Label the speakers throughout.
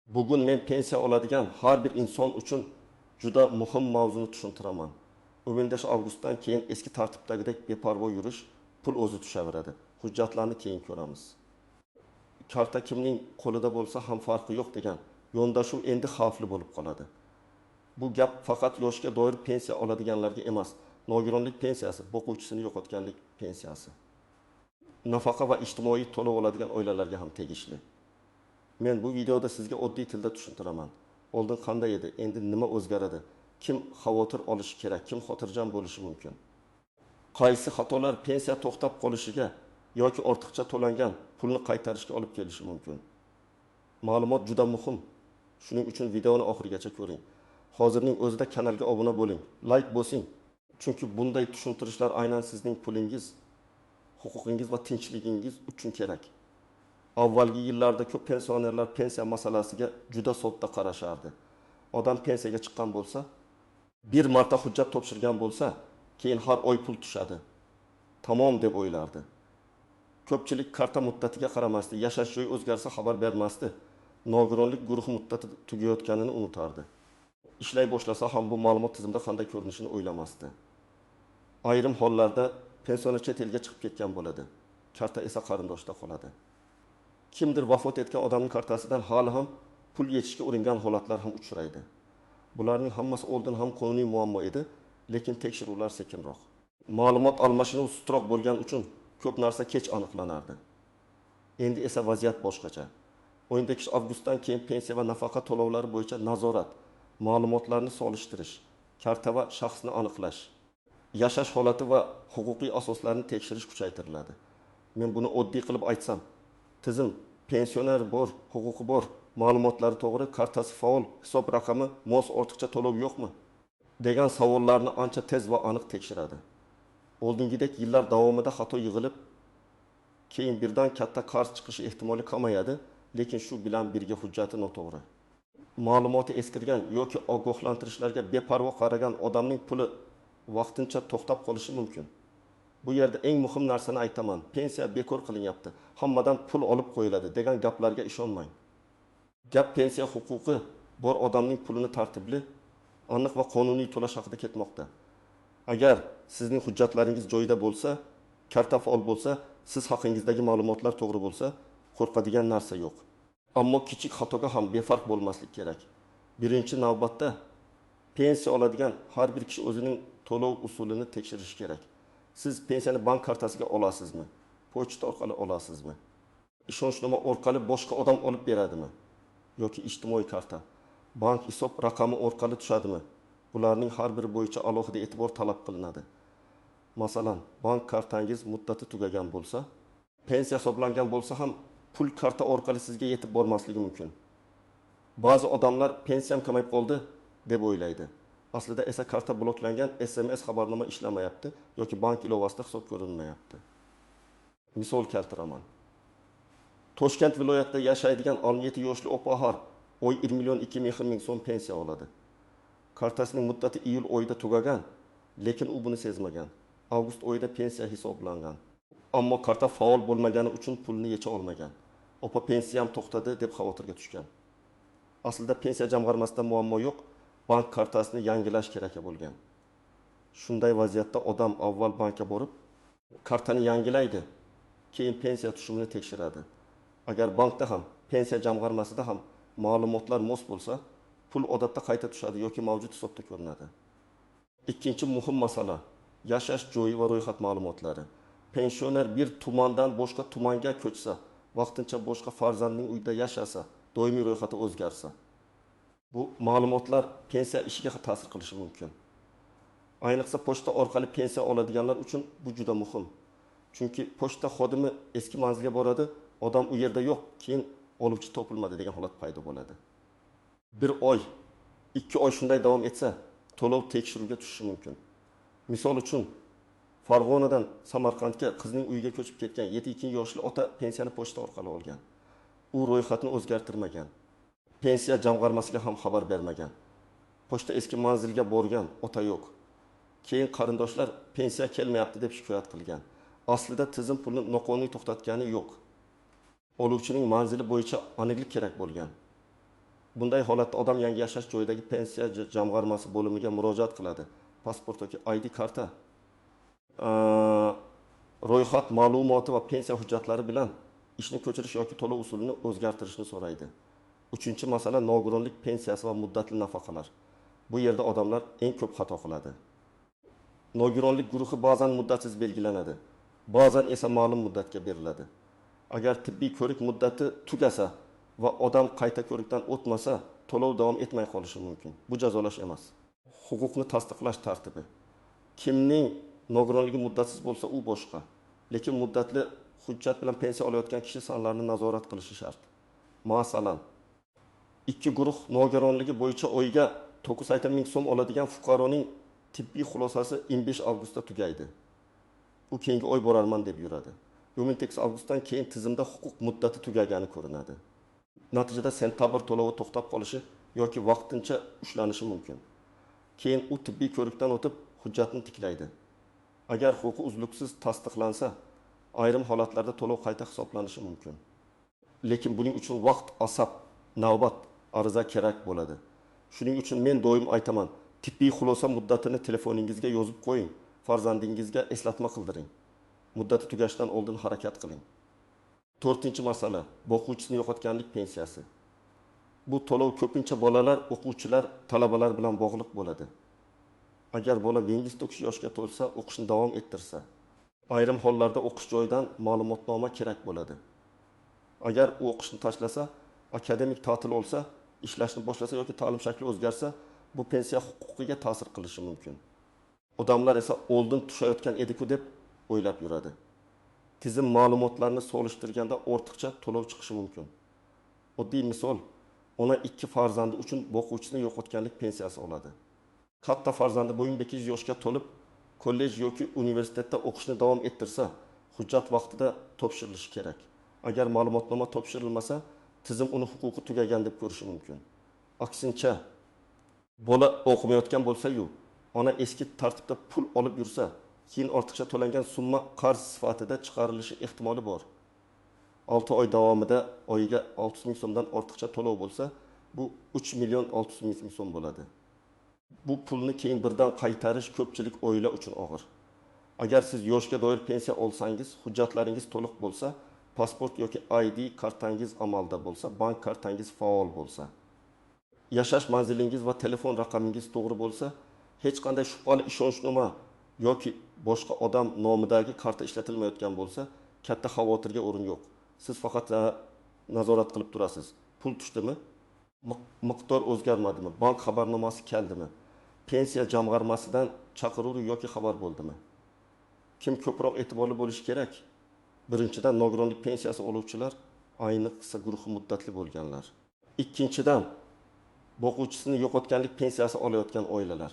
Speaker 1: Bugun men pensiya oladigan har bir inson uchun juda muhim mavzuni tushuntiraman. O'yindash avgustdan keyin eski tartibdagidek beparvo yurish, pul o'zi tushaveradi. Hujjatlarni keyin ko'ramiz. Karta kimning qo'lida bo'lsa ham farqi yo'q degan yondashuv endi xavfli bo'lib qoladi. Bu gap faqat yoshga doir pensiya oladiganlarga emas, nogironlik pensiyasi, boquvchisini yo'qotganlik pensiyasi, nafaqa va ijtimoiy to'lov oladigan oilalarga ham tegishli. Men bu videoda sizga oddiy tilda tushuntiraman. Oldin qanday edi, endi nima o'zgaradi? Kim xavotir olishi kerak, kim xotirjam bo'lishi mumkin? Qaysi xatolar pensiya to'xtab qolishiga yoki ortiqcha to'langan pulni qaytarishga olib kelishi mumkin? Ma'lumot juda muhim. Shuning uchun videoni oxirigacha ko'ring. Hozirning o'zida kanalga obuna bo'ling, like bosing. Chunki bunday tushuntirishlar aynan sizning pulingiz, huquqingiz va tinchligingiz uchun kerak. Avvalgi yillarda ko'p pensionerlar pensiya masalasiga juda sodda qarashardi. Odam pensiyaga chiqqan bo'lsa, bir marta hujjat topshirgan bo'lsa, keyin har oy pul tushadi. Tamom deb o'ylardi. Ko'pchilik karta muddatiga qaramasdi, yashash joyi o'zgarsa xabar bermasdi. Nogironlik guruhi muddati tugayotganini unutardi. Ishlay boshlasa ham bu ma'lumot tizimda qanday ko'rinishini o'ylamasdi. Ayrim hollarda pensioner chet elga chiqib ketgan bo'ladi. Karta esa qarindoshda qoladi. Kimdir vafot etgan odamning kartasidan hali ham pul yetishga uringan holatlar ham uchraydi. Bularning hammasi oldin ham qonuniy muammo edi, lekin tekshiruvlar sekinroq. Ma'lumot almashinuv sustroq bo'lgani uchun ko'p narsa kech aniqlanardi. Endi esa vaziyat boshqacha. 17 avgustdan keyin pensiya va nafaqa to'lovlari bo'yicha nazorat, ma'lumotlarni solishtirish, karta va shaxsni aniqlash, yashash holati va huquqiy asoslarni tekshirish kuchaytiriladi. Men buni oddiy qilib aytsam, tizim pensioner bor, huquqi bor, ma'lumotlari to'g'ri, kartasi faol, hisob raqami mos, ortiqcha to'lov yo'qmi degan savollarni ancha tez va aniq tekshiradi. Oldingidek yillar davomida xato yig'ilib, keyin birdan katta qarz chiqishi ehtimoli kamayadi, lekin shu bilan birga hujjati noto'g'ri, ma'lumoti eskirgan yoki ogohlantirishlarga beparvo qaragan odamning puli vaqtincha to'xtab qolishi mumkin. Bu yerda eng muhim narsani aytaman. Pensiya bekor qilinyapti, hammadan pul olib qo'yiladi degan gaplarga ishonmang. Gap pensiya huquqi bor odamning pulini tartibli, aniq va qonuniy to'lash haqida ketmoqda. Agar sizning hujjatlaringiz joyida bo'lsa, karta faol bo'lsa, siz haqingizdagi ma'lumotlar to'g'ri bo'lsa, qo'rqadigan narsa yo'q. Ammo kichik xatoga ham befarq bo'lmaslik kerak. Birinchi navbatda pensiya oladigan har bir kishi o'zining to'lov usulini tekshirishi kerak. Siz pensiyani bank kartasiga olasizmi? Pochta orqali olasizmi? Ishonchnoma orqali boshqa odam olib beradimi? Yoki ijtimoiy karta, bank hisob raqami orqali tushadimi? Bularning har biri bo'yicha alohida e'tibor talab qilinadi. Masalan, bank kartangiz muddati tugagan bo'lsa, pensiya hisoblangan bo'lsa ham pul karta orqali sizga yetib bormasligi mumkin. Ba'zi odamlar pensiyam kamayib qoldi deb o'ylaydi. Aslida esa karta bloklangan, SMS xabarnoma ishlamayapti yoki bank ilovasida hisob ko'rinmayapti. Misol keltiraman. Toshkent viloyatida yashaydigan 17 yoshli opahar oy 1.2 million so'm pensiya oladi. Kartasining muddati iyul oyida tugagan, lekin u buni sezmagan. Avgust oyida pensiya hisoblangan. Ammo karta faol bo'lmagani uchun pulni yecha olmagan. Opa pensiyam to'xtadi deb xavotirga tushgan. Aslida pensiya jamg'armasida muammo yo'q, bank kartasini yangilash kerak bo'lgan. Shunday vaziyatda odam avval bankka borib, kartani yangilaydi, keyin pensiya tushumini tekshiradi. Agar bankda ham, pensiya jamg'armasida ham ma'lumotlar mos bo'lsa, pul odatda qayta tushadi yoki mavjud hisobda ko'rinadi. Ikkinchi muhim masala, yashash joyi va ro'yxat ma'lumotlari. Pensioner bir tumandan boshqa tumanga ko'chsa, vaqtincha boshqa farzandning uyida yashasa, doimiy ro'yxati o'zgarsa, bu ma'lumotlar pensiya ishiga ta'sir qilishi mumkin. Ayniqsa pochta orqali pensiya oladiganlar uchun bu juda muhim. Chunki pochta xodimi eski manzilga boradi, odam u yerda yo'q, keyin oluvchi topilmadi degan holat paydo bo'ladi. 1 oy, 2 oy shunday davom etsa, to'lov tekshiruvga tushishi mumkin. Misol uchun, Farg'onadan Samarqandga qizning uyiga ko'chib ketgan 72 yoshli ota pensiyani pochta orqali olgan. U ro'yxatni o'zgartirmagan. Pensiya jamg'armasiga ham xabar bermagan. Pochta eski manzilga borgan, ota yo'q. Keyin qarindoshlar pensiya kelmayapti deb shikoyat qilgan. Aslida tizim pulni noqonuniy to'xtatgani yo'q. Oluvchining manzili bo'yicha aniqlik kerak bo'lgan. Bunday holatda odam yangi yashash joyidagi pensiya jamg'armasi bo'limiga murojaat qiladi. Pasport yoki ID karta, ro'yxat ma'lumoti va pensiya hujjatlari bilan ishni ko'chirish yoki to'lov usulini o'zgartirishni so'raydi. Uchinchi masala nogironlik pensiyasi va muddatli nafaqalar. Bu yerda odamlar eng ko'p xato qiladi. Nogironlik guruhi ba'zan muddatsiz belgilanadi, ba'zan esa ma'lum muddatga beriladi. Agar tibbiy ko'rik muddati tugasa va odam qayta ko'rikdan o'tmasa, to'lov davom etmay qolishi mumkin. Bu jazolash emas. Huquqni tasdiqlash tartibi. Kimning nogironligi muddatsiz bo'lsa, u boshqa. Lekin muddatli hujjat bilan pensiya olayotgan kishi sonlarini nazorat qilishi shart. Masalan, ikki guruh nogironligi bo'yicha oyiga 980 ming so'm oladigan fuqaroning tibbiy xulosasi 25 avgustda tugaydi. U keyingi oy borarman deb yuradi. 28 avgustdan keyin tizimda huquq muddati tugagani ko'rinadi. Natijada sentabr to'lovi to'xtab qolishi yoki vaqtincha ushlanishi mumkin. Keyin u tibbiy ko'rikdan o'tib hujjatni tiklaydi. Agar huquqi uzluksiz tasdiqlansa, ayrim holatlarda to'lov qayta hisoblanishi mumkin. Lekin buning uchun vaqt, asab, navbat, ariza kerak bo'ladi. Shuning uchun men doim aytaman, tibbiy xulosa muddatini telefoningizga yozib qo'ying, farzandingizga eslatma qildiring. Muddati tugashidan oldin harakat qiling. 4-masala, boquvchisini yo'qotganlik pensiyasi. Bu to'lov ko'pincha bolalar, o'quvchilar, talabalar bilan bog'liq bo'ladi. Agar bola 29 yoshga to'lsa, o'qishni davom ettirsa, ayrim hollarda o'qish joyidan ma'lumotnoma kerak bo'ladi. Agar u o'qishni tashlasa, akademik ta'til olsa, ishlashni boshlasa yoki ta'lim shakli o'zgarsa, bu pensiya huquqiga ta'sir qilishi mumkin. Odamlar esa oldin tushayotgan edi-ku deb o'ylab yuradi. Tizim ma'lumotlarni solishtirganda ortiqcha to'lov chiqishi mumkin. Oddiy misol, ona 2 farzandi uchun boquvchisini yo'qotganlik pensiyasi oladi. Katta farzandi 8 yoshga to'lib, kollej yoki universitetda o'qishni davom ettirsa, hujjat vaqtida topshirilishi kerak. Agar ma'lumotnoma topshirilmasa, tizim uni huquqi tugagan deb ko'rishi mumkin. Aksincha, bola o'qimayotgan bo'lsa-yu, ona eski tartibda pul olib yursa, keyin ortiqcha to'langan summa qarz sifatida chiqarilishi ehtimoli bor. 6 oy davomida oyiga 600 ming so'mdan ortiqcha to'lov bo'lsa, bu 3 million 600 ming so'm bo'ladi. Bu pulni keyin birdan qaytarish ko'pchilik oila uchun og'ir. Agar siz yoshga doir pensiya olsangiz, hujjatlaringiz to'liq bo'lsa, pasport yoki ID kartangiz amalda bo'lsa, bank kartangiz faol bo'lsa, yashash manzilingiz va telefon raqamingiz to'g'ri bo'lsa, hech qanday shubhali ishonchnoma yoki boshqa odam nomidagi karta ishlatilmayotgan bo'lsa, katta xavotirga o'rin yo'q. Siz faqat nazorat qilib turasiz. Pul tushdimi? Miqdor o'zgarmadimi? Bank xabarnomasi keldimi? Pensiya jamg'armasidan chaqiruv yoki xabar bo'ldimi? Kim ko'proq e'tiborli bo'lishi kerak? Birinchidan, nogironlik pensiyasi oluvchilar, ayniqsa guruhi muddatli bo'lganlar. Ikkinchidan, boquvchisini yo'qotganlik pensiyasi olayotgan oilalar.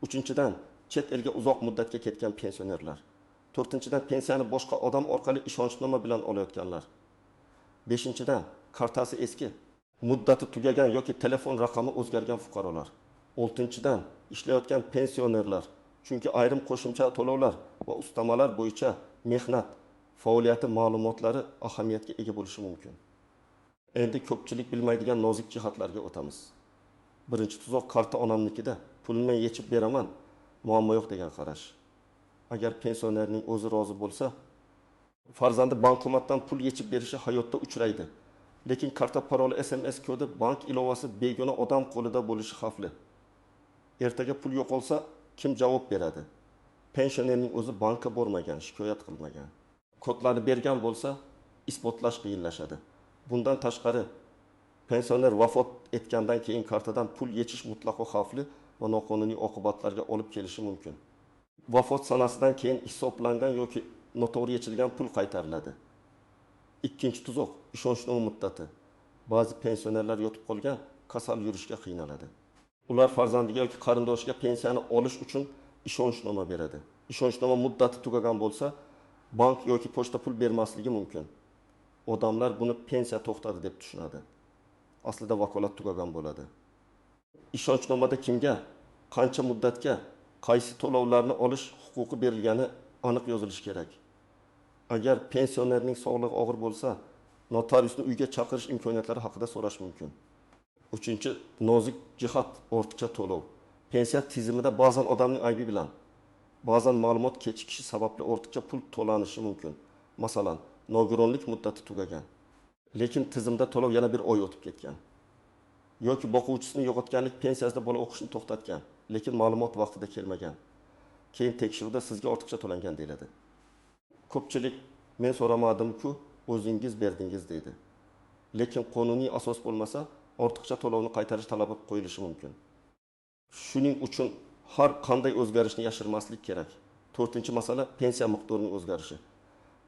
Speaker 1: Uchinchidan, chet elga uzoq muddatga ketgan pensionerlar. To'rtinchidan, pensiyani boshqa odam orqali ishonchnoma bilan olayotganlar. Beshinchidan, kartasi eski, muddati tugagan yoki telefon raqami o'zgargan fuqarolar. Oltinchidan, ishlayotgan pensionerlar. Chunki ayrim qo'shimcha to'lovlar va ustamalar bo'yicha mehnat faoliyati ma'lumotlari ahamiyatga ega bo'lishi mumkin. Endi ko'pchilik bilmaydigan nozik jihatlarga o'tamiz. Birinchi tuzoq karta onamnikida, pulni yechib beraman, muammo yo'q degan qarash. Agar pensionerning o'zi rozi bo'lsa, farzandi bankomatdan pul yechib berishi hayotda uchraydi. Lekin karta paroli SMS kodi bank ilovasi begona odam qo'lida bo'lishi xavfli. Ertaga pul yo'qolsa, kim javob beradi? Pensionerning o'zi bankka bormagan, shikoyat qilmagan. Kodlarni bergan bo'lsa, isbotlash qiyinlashadi. Bundan tashqari, pensioner vafot etgandan keyin kartadan pul yechish mutlaqo xavfli va noqonuniy oqibatlarga olib kelishi mumkin. Vafot sanasidan keyin hisoblangan yoki noto'g'ri yechilgan pul qaytariladi. Ikkinchi tuzoq, ishonchnoma muddati. Ba'zi pensionerlar yotib qolgan, kasal yurishga qiynaladi. Ular farzandiga yoki qarindoshiga pensiyani olish uchun ishonchnoma beradi. Ishonchnoma muddati tugagan bo'lsa, bank yoki pochta pul bermasligi mumkin. Odamlar buni pensiya to'xtadi deb tushunadi. Aslida vakolat tugagan bo'ladi. Ishonchnomada kimga, qancha muddatga, qaysi to'lovlarni olish huquqi berilgani aniq yozilishi kerak. Agar pensionerning sog'lig'i og'ir bo'lsa, notariusni uyga chaqirish imkoniyatlari haqida so'rash mumkin. Uchinchi nozik jihat ortiqcha to'lov. Pensiya tizimida ba'zan odamning aybi bilan, ba'zan ma'lumot kechikishi sababli ortiqcha pul to'lanishi mumkin. Masalan, nogironlik muddati tugagan, lekin tizimda to'lov yana bir oy o'tib ketgan. Yoki boquvchisini yo'qotganlik pensiyasida bola o'qishni to'xtatgan, lekin ma'lumot vaqtida kelmagan. Keyin tekshiruvda sizga ortiqcha to'langan deyiladi. Ko'pchilik men so'ramadim-ku, o'zingiz berdingiz deydi. Lekin qonuniy asos bo'lmasa, ortiqcha to'lovni qaytarish talabi qo'yilishi mumkin. Shuning uchun har qanday o'zgarishni yashirmaslik kerak. 4-masala pensiya miqdorining o'zgarishi.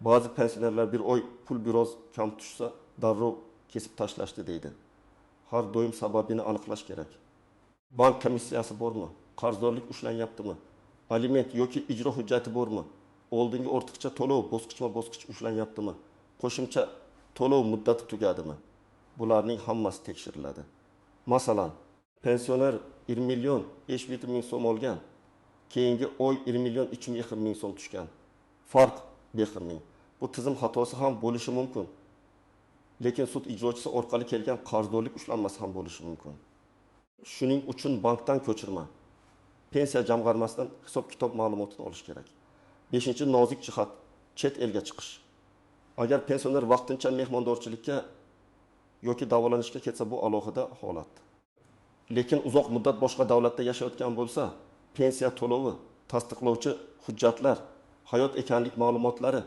Speaker 1: Ba'zi pensionerlar bir oy pul biroz kam tushsa, darrov kesib tashlashdi deydi. Har doim sababini aniqlash kerak. Bank komissiyasi bormi? Qarzdorlik ushlanyaptimi? Aliment yoki ijro hujjati bormi? Oldingi ortiqcha to'lov bosqichma-bosqich ushlanyaptimi? Qo'shimcha to'lov muddati tugadimi? Bularning hammasi tekshiriladi. Masalan, pensioner 20 million 500 ming so'm olgan, keyingi oy 20 million 300 ming so'm tushgan. Farq 5 ming. Bu tizim xatosi ham bo'lishi mumkin. Lekin sud ijrochisi orqali kelgan qarzdorlik ushlanmasi ham bo'lishi mumkin. Shuning uchun bankdan ko'chirma, pensiya jamg'armasidan hisob-kitob ma'lumotini olish kerak. 5-nozik jihat chet elga chiqish. Agar pensioner vaqtincha mehmondorchilikka yoki davolanishga ketsa, bu alohida holat. Lekin uzoq muddat boshqa davlatda yashayotgan bo'lsa, pensiya to'lovi, tasdiqlovchi hujjatlar, hayot ekanlik ma'lumotlari,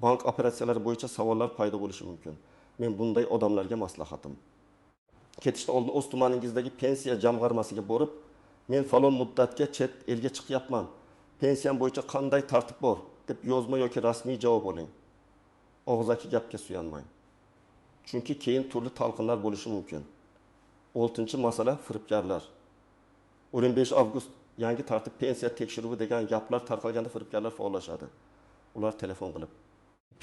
Speaker 1: bank operatsiyalari bo'yicha savollar paydo bo'lishi mumkin. Men bunday odamlarga maslahatim: ketishdan oldin o'z tumaningizdagi pensiya jamg'armasiga borib, men falon muddatga chet elga chiqyapman, pensiyam bo'yicha qanday tartib bor deb yozma yoki rasmiy javob oling. Og'zaki gapga suyanmang. Chunki keyin turli talqinlar bo'lishi mumkin. 6-masala firibgarlar. 15 avgust yangi tartib pensiya tekshiruvi degan gaplar tarqalganda firibgarlar faollashadi. Ular telefon qilib,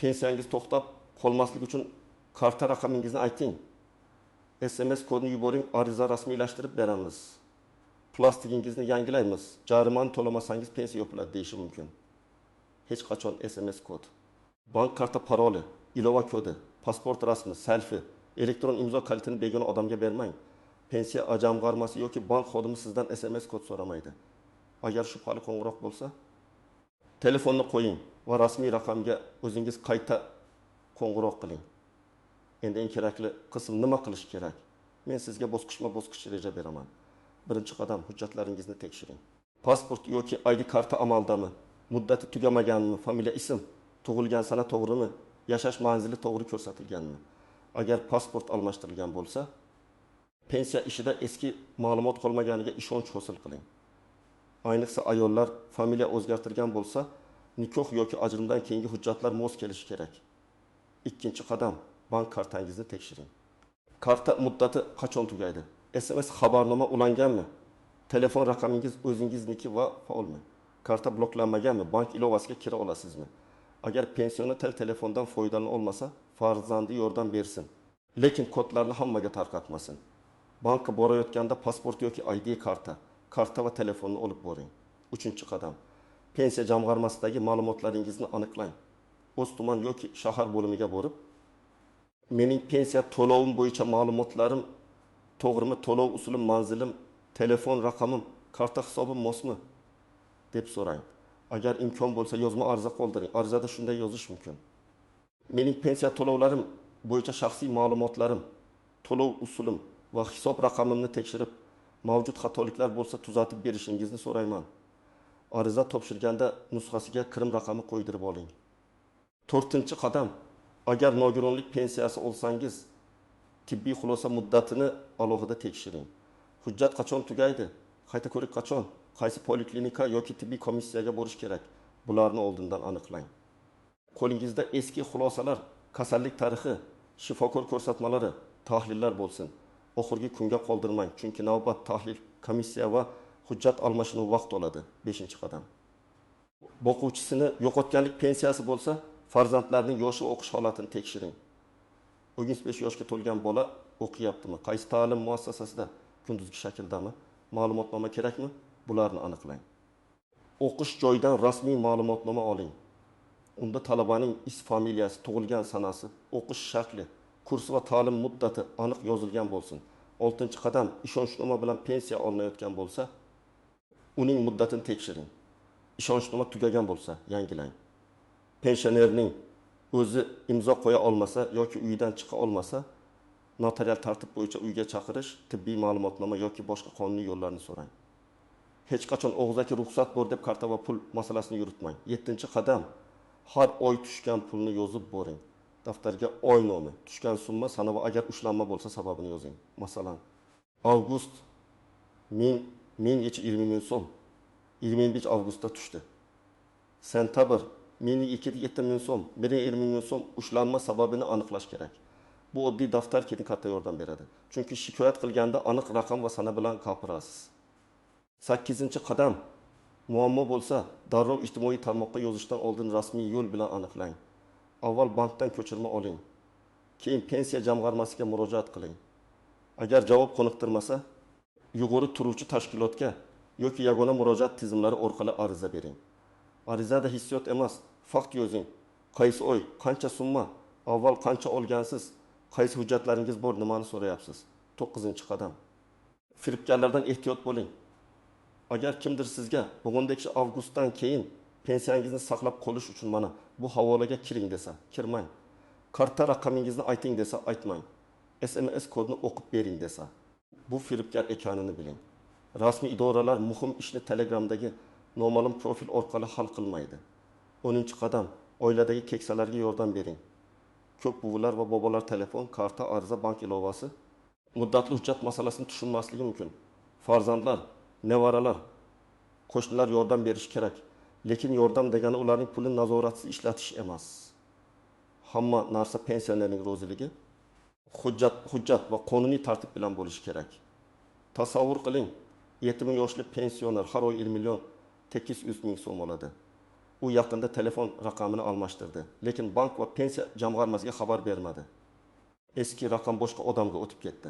Speaker 1: pensiyangiz to'xtab qolmasligi uchun karta raqamingizni ayting, SMS kodini yuboring, ariza rasmiylashtirib beramiz, plastikingizni yangilaymiz, jarimani to'lamasangiz pensiya yopiladi deyishi mumkin. Hech qachon SMS kod, bank karta paroli, ilova kodi, pasport rasmi, selfie, elektron imzo kalitini begona odamga bermang. Pensiya jamg'armasi yoki bank xodimi sizdan SMS kod so'ramaydi. Agar shubhali qo'ng'iroq bo'lsa, telefonni qo'ying va rasmiy raqamga o'zingiz qayta qo'ng'iroq qiling. Endi eng kerakli qism nima qilish kerak? Men sizga bosqichma-bosqich reja beraman. Birinchi qadam, hujjatlaringizni tekshiring. Pasport yoki ID karta amaldami? Muddati tugamaganmi? Familiya, ism, tug'ilgan sana to'g'rimi? Yashash manzili to'g'ri ko'rsatilganmi? Agar pasport almashtirilgan bo'lsa, pensiya ishida eski ma'lumot qolmaganiga ishonch hosil qiling. Ayniqsa ayollar familiya o'zgartirgan bo'lsa, nikoh yoki ajrimdan keyingi hujjatlar mos kelishi kerak. Ikkinchi qadam, bank kartangizni tekshiring. Karta muddati qachon tugaydi? SMS xabarnoma ulanganmi? Telefon raqamingiz o'zingizniki va faolmi? Karta bloklanmaganmi? Bank ilovasiga kira olasizmi? Agar pensioner telefondan foydalana olmasa, farzandi yordam bersin. Lekin kodlarni hammaga tarqatmasin. Bankka borayotganda pasport yoki ID karta va telefonni olib boring. 3-qadam. Pensiya jamg'armasidagi ma'lumotlaringizni aniqlang. O'z tuman yoki shahar bo'limiga borib, mening pensiya to'lovim bo'yicha ma'lumotlarim to'g'rimi, to'lov usulim, manzilim, telefon raqamim, karta hisobim mosmi deb so'rang. Agar imkon bo'lsa yozma ariza qoldiring. Arizada shunday yozish mumkin: mening pensiya to'lovlarim bo'yicha shaxsiy ma'lumotlarim, to'lov usulim va hisob raqamimni tekshirib, mavjud xatoliklar bo'lsa tuzatib berishingizni so'rayman. Ariza topshirganda nusxasiga kirim raqami qo'ydirib oling. 4-qadam, agar nogironlik pensiyasi olsangiz, tibbiy xulosa muddatini alohida tekshiring. Hujjat qachon tugaydi? Qayta ko'rik qachon? Qaysi poliklinika yoki tibbiy komissiyaga borish kerak? Bularni oldindan aniqlang. Qo'lingizda eski xulosalar, kasallik tarixi, shifokor ko'rsatmalari, tahlillar bo'lsin. Oxirgi kunga qoldirmang, chunki navbat, tahlil, komissiya va hujjat almashinuvi vaqt oladi. 5-qadam. Boquvchisini yo'qotganlik pensiyasi bo'lsa, farzandlarning yoshi va o'qish holatini tekshiring. 15 yoshga to'lgan bola o'qiyaptimi? Qaysi ta'lim muassasasida? Kunduzgi shakldami? Ma'lumotnoma kerakmi? Bularni aniqlang. O'qish joyidan rasmiy ma'lumotnoma oling. Unda talabaning familiyasi, tug'ilgan sanasi, o'qish shakli, kursi va ta'lim muddati aniq yozilgan bo'lsin. Oltinchi qadam, ishonchnoma bilan pensiya olinayotgan bo'lsa, uning muddatini tekshiring. Ishonchnoma tugagan bo'lsa, yangilang. Pensionerning o'zi imzo qo'ya olmasa yoki uyidan chiqa olmasa, notarial tartib bo'yicha uyga chaqirish, tibbiy ma'lumotnoma yoki boshqa qonuniy yo'llarni so'rang. Hech qachon og'zaki ruxsat bor deb karta va pul masalasini yuritmang. 7-qadam, har oy tushgan pulni yozib boring. Daftarga oy nomi, tushgan summa, sana va agar ushlanma bo'lsa sababini yozing. Masalan, avgust 20 ming so'm 25 avgustda tushdi. Sentabr 7 ming so'm, 20 ming so'm ushlanma sababini aniqlash kerak. Bu oddiy daftar keyin katta yordam beradi. Chunki shikoyat qilganda aniq raqam va sana bilan gapirasiz. 8-qadam, muammo bo'lsa, darrov ijtimoiy tarmoqqa yozishdan oldin rasmiy yo'l bilan aniqlang. Avval bankdan ko'chirma oling. Keyin pensiya jamg'armasiga murojaat qiling. Agar javob qoniqtirmasa, yuqori turuvchi tashkilotga yoki yagona murojaat tizimlari orqali ariza bering. Arizada hissiyot emas, fakt yozing. Qaysi oy, qancha summa, avval qancha olgansiz, qaysi hujjatlaringiz bor, nimani so'rayapsiz. 9-qadam. Firibgarlardan ehtiyot bo'ling. Agar kimdir sizga bugundek avgustdan keyin pensiyangizni saqlab qolish uchun mana bu havolaga kiring desa, kirmang. Karta raqamingizni ayting desa, aytmang. SMS kodini o'qib bering desa, bu firibgar ekanini biling. Rasmiy idoralar muhim ishni Telegramdagi noma'lum profil orqali hal qilmaydi. 10-qadam, oiladagi keksalarga yordam bering. Ko'p buvilar va bobolar telefon, karta, ariza, bank ilovasi, muddatli hujjat masalasini tushunmasligi mumkin. Farzandlar, nevaralar, qo'shnilar yordam berish kerak. Lekin yordam degani ularning pulini nazoratsiz ishlatish emas. Hamma narsa pensionerning roziligi, hujjat va qonuniy tartib bilan bo'lishi kerak. Tasavvur qiling, 70 yoshli pensioner har oy 1 million 800 ming so'm oladi. U yaqinda telefon raqamini almashtirdi, lekin bank va pensiya jamg'armasiga xabar bermadi. Eski raqam boshqa odamga o'tib ketdi.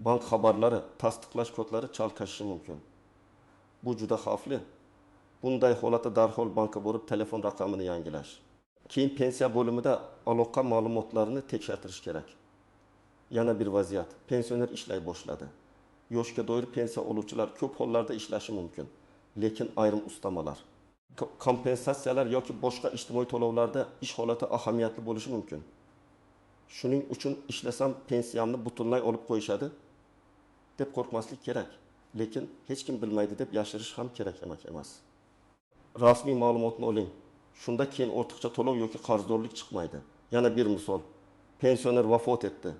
Speaker 1: Bank xabarlari, tasdiqlash kodlari chalkashishi mumkin. Bu juda xavfli. Bunday holatda darhol bankka borib telefon raqamini yangilash. Keyin pensiya bo'limida aloqa ma'lumotlarini tekshirtirish kerak. Yana bir vaziyat, pensioner ishlay boshladi. Yoshga doir pensiya oluvchilar ko'p hollarda ishlashi mumkin, lekin ayrim ustamalar, kompensatsiyalar yoki boshqa ijtimoiy to'lovlarda ish holati ahamiyatli bo'lishi mumkin. Shuning uchun ishlasam pensiyamni butunlay olib qo'yishadi deb qo'rqmaslik kerak, lekin hech kim bilmaydi deb yashirish ham kerak emas. Rasmiy ma'lumotni oling. Shunda keyin ortiqcha to'lov yoki qarzdorlik chiqmaydi. Yana bir misol. Pensioner vafot etdi.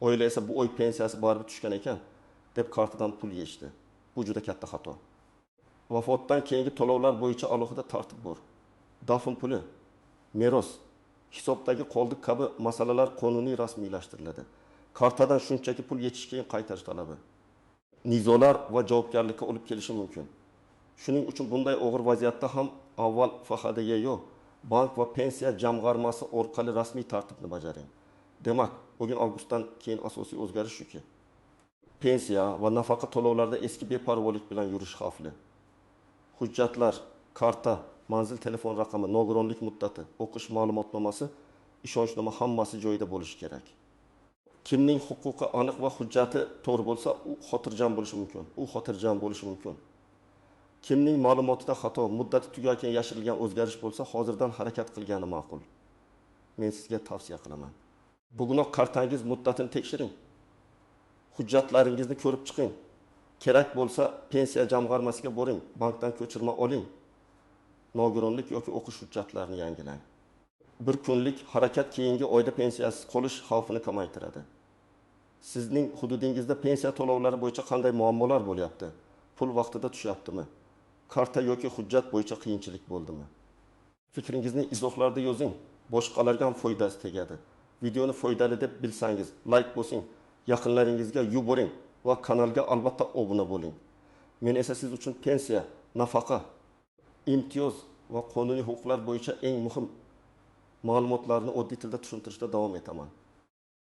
Speaker 1: Oila esa bu oy pensiyasi baribir tushgan ekan deb kartadan pul yechdi. Bu juda katta xato. Vafotdan keyingi to'lovlar bo'yicha alohida tartib bor. Dafn puli, meros, hisobdagi qoldiq kabi masalalar qonuniy rasmiylashtiriladi. Kartadan shunchaki pul yechish keyin qaytarish talabi nizolar va javobgarlikka olib kelishi mumkin. Shuning uchun bunday og'ir vaziyatda ham avval FHDYO, bank va pensiya jamg'armasi orqali rasmiy tartibni bajaring. Demak, bugun avgustdan keyin asosiy o'zgarish shuki, pensiya va nafaqa to'lovlarida eski beparvolik bilan yurish xavfli. Hujjatlar, karta, manzil telefon raqami, nogironlik muddati, o'qish ma'lumotnomasi, ishonchnoma hammasi joyida bo'lishi kerak. Kimning huquqi aniq va hujjati to'g'ri bo'lsa, u xotirjam bo'lishi mumkin. Kimning ma'lumotida xato, muddati tugagan yashirilgan o'zgarish bo'lsa, hozirdan harakat qilgani ma'qul. Men sizga tavsiya qilaman. Bugunoq kartangiz muddatini tekshiring. Hujjatlaringizni ko'rib chiqing. Kerak bo'lsa, pensiya jamg'armasiga boring, bankdan ko'chirma oling. Nogironlik yoki o'qish hujjatlarini yangilang. Bir kunlik harakat keyingi oyda pensiyasiz qolish xavfini kamaytiradi. Sizning hududingizda pensiya to'lovlari bo'yicha qanday muammolar bo'lyapti? Pul vaqtida tushyaptimi? Karta yoki hujjat bo'yicha qiyinchilik bo'ldimi? Fikringizni izohlarda yozing. Boshqalarga ham foydasi tegadi. Videoni foydali deb bilsangiz, like bosing, yaqinlaringizga yuboring va kanalga albatta obuna bo'ling. Men esa siz uchun pensiya, nafaqa, imtiyoz va qonuniy huquqlar bo'yicha eng muhim ma'lumotlarni oddiy tilda tushuntirishda davom etaman.